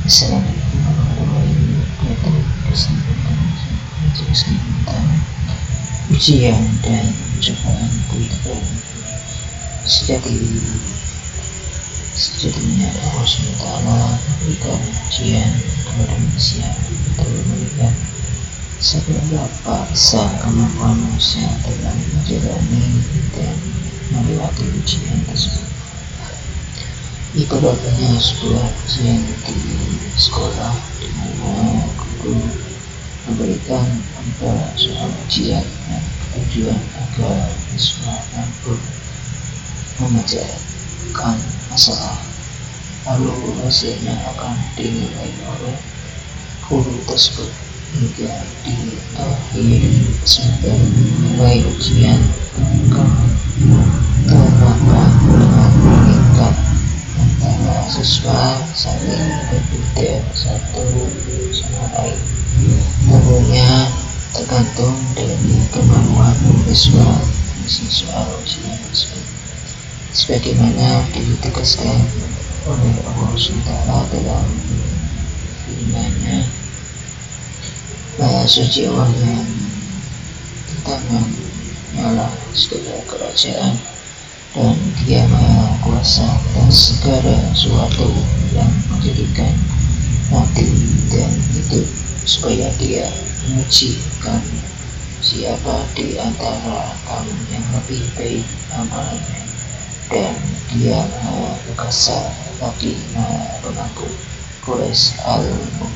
Assalamualaikum warahmatullahi wabarakatuh. Tentang ujian dan cobaan itu sejatinya Allah SWT memberikan ujian kepada manusia untuk melihat seberapa besar kemampuan manusia dalam menjalani dan melewati ujian tersebut. Ibaratnya sebuah ujian di sekolah di mana guru memberikan beberapa soal ujian dan tujuan agar siswa mampu memecahkan masalah, lalu hasilnya akan dinilai oleh guru tersebut hingga di akhir semester nilai ujian akan terdapat dengan meningkat antara siswa saling berbeda satu sama lain. Tentunya tergantung dari kemampuan siswa mengisi soal ujian tersebut, sebagaimana ditegaskan oleh Allah SWT dalam firman-Nya, Maha Suci Allah yang di tangan-Nya lah segala kerajaan, dan Dia Maha Kuasa atas segala sesuatu yang menjadikan mati dan hidup, supaya Dia menguji kamu siapa di antara kamu yang lebih baik amalannya, dan Dia Maha Perkasa lagi Maha Pengampun. Quraisy Al-Mulk.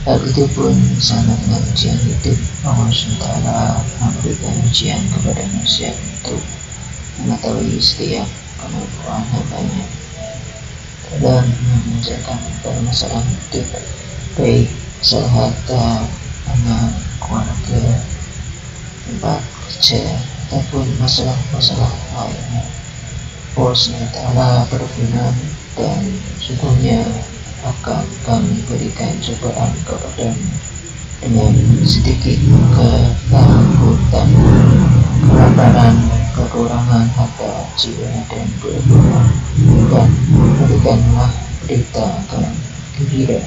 Hal itu pun sama dengan ujian hidup. Allah SWT memberikan ujian kepada manusia untuk mengetahui setiap kemampuan hambanya dalam mengerjakan permasalahan hidup, baik masalah harta, anak, keluarga, tempat kerja, ataupun masalah-masalah lainnya. Allah SWT berfirman, dan sungguhnya akan kami berikan cobaan kepadamu dengan sedikit ketakutan, kelaparan, kekurangan harta, jiwa, dan buah-buahan, dan berikanlah berita gembira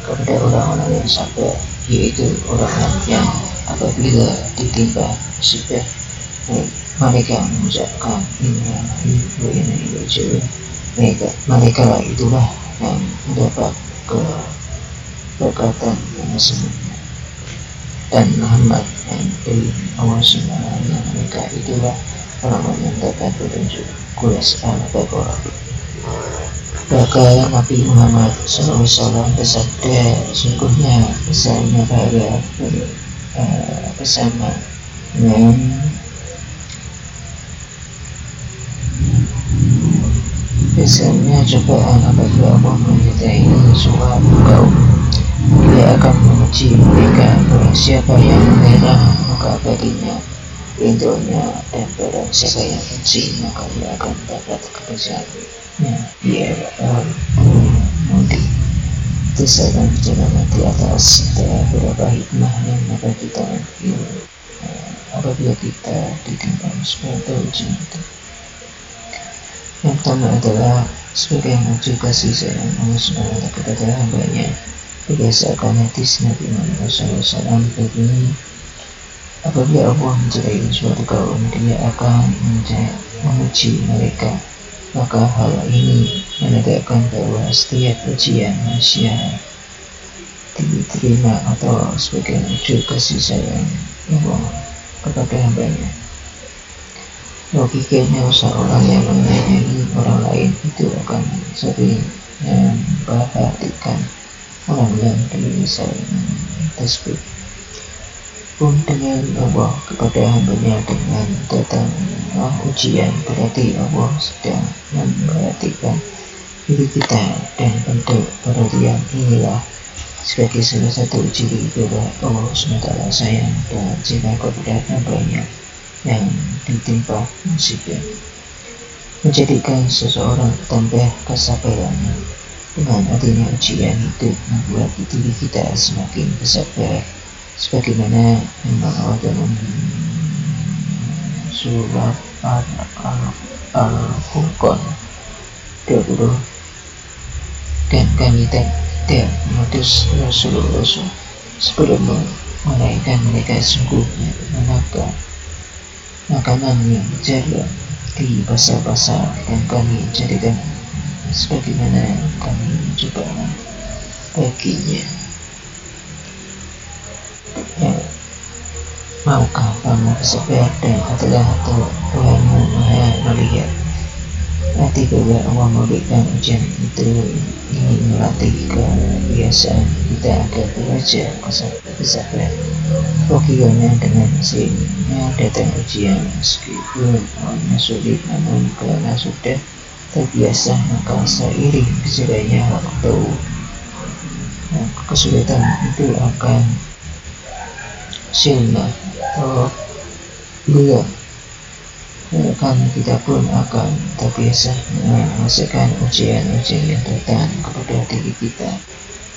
kepada orang-orang yang sabar, yaitu orang yang apabila ditimpa musibah mereka mengucapkan innalillahi wa inna ilaihi raji'un. Mereka lah itulah yang mendapat keberkatan yang sesungguhnya dan rahmat yang dari Allah SWT. Mereka itulah orang-orang yang dapat petunjuk. Quraisy Al-Baqarah. Maka Nabi Muhammad SAW bersabda, sungguhnya besarnya pahala bersama dengan besarnya cobaan apabila Allah menyertai suatu kaum. Dia akan menguji mereka, barang siapa yang menyerah maka baginya ridhonya, dan barang siapa yang benci maka dia akan dapat kebesarannya. Dia akan mudi. Terserah perjalanan di atas ada beberapa hikmah yang dapat kita ambil apabila kita ditimpa musibah atau ujian itu. Yang pertama adalah sebagai wujud kasih sayang Allah SWT kepada hambanya. Berdasarkan hadis Nabi Muhammad SAW begini, apabila Allah mencintai suatu kaum, Dia akan menguji mereka. Maka hal ini menandakan bahwa setiap ujian manusia diterima atau sebagai wujud kasih sayang Allah kepada hambanya. Logikanya, seorang yang menyayangi orang lain itu akan sering memperhatikan orang yang disayang tersebut. Pun dengan Allah kepada hambanya dengan datanglah ujian, berarti Allah sedang memperhatikan diri kita, dan bentuk perhatian inilah sebagai salah satu ciri bahwa Allah SWT sayang dan cinta kepada hambanya yang ditimpa musibah. Menjadikan seseorang tambah kesabarannya. Dengan adanya ujian hidup membuat diri kita semakin bersabar, sebagaimana firman Allah dalam surat Al-Furqan 23 pastikan kami tidak memutus Rasul-Rasul sebelum melainkan mereka sungguh menangkap makanan yang jarang di pasar-pasar, dan kami jadikan sebagaimana kami mencoba baginya. Ya, maukah kamu bersabar dan adalah Tuhanmu Maha melihat? Hati bahwa Allah memberikan ujian itu ingin melatih kebiasaan kita agar belajar bersabar. Logikanya dengan seiringnya datang ujian, meskipun awalnya sulit, namun karena sudah terbiasa maka seiring berjalannya waktu kesulitan itu akan sirna atau hilang. Kan kita pun akan terbiasa merasakan ujian-ujian yang datang kepada diri kita,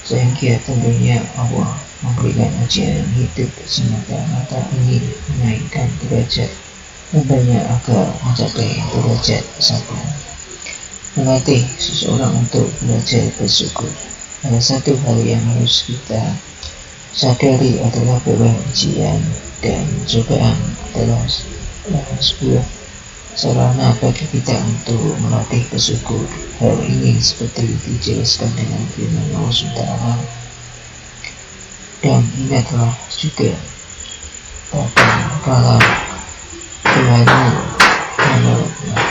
sehingga tentunya Allah memberikan ujian hidup semata-mata ingin menaikkan derajat hambanya agar mencapai derajat sabar. Melatih seseorang untuk belajar bersyukur. Ada satu hal yang harus kita sadari adalah bahwa ujian dan cobaan adalah sebuah sarana bagi kita untuk melatih bersyukur. Hal ini seperti dijelaskan dengan firman Allah SWT. Dan ingatlah juga bahkan kalau Tuhanmu menolaklah.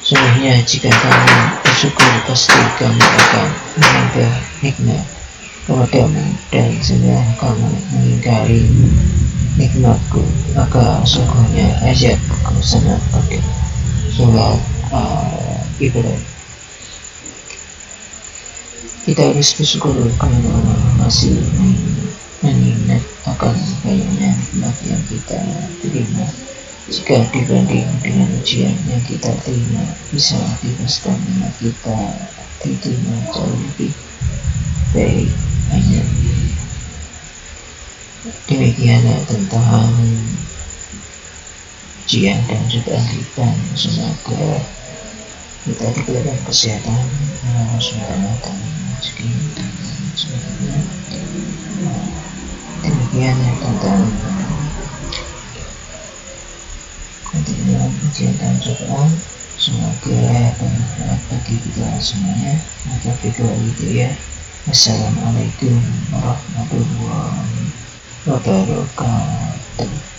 Sungguhnya jika kamu bersyukur pasti kamu akan menambah nikmat kepadamu, dan sebenarnya kamu mengingkari nikmatku maka sungguhnya azabku sangat pedih. Surat Ibrahim. Kita harus bersyukur karena Allah masih mengingat akan banyaknya nikmat yang kita terima. Jika dibanding dengan ujian yang kita terima, bisa dipastikan nikmat kita diterima jauh lebih baik. Hanya demikian tentang ujian dan juga kita. Semoga kita diberikan kesehatan, SWT dan sebagainya. Demikian tentang continuan ujian dan cobaan. Semoga bermanfaat bagi kita semuanya. Wassalamualaikum warahmatullahi wabarakatuh.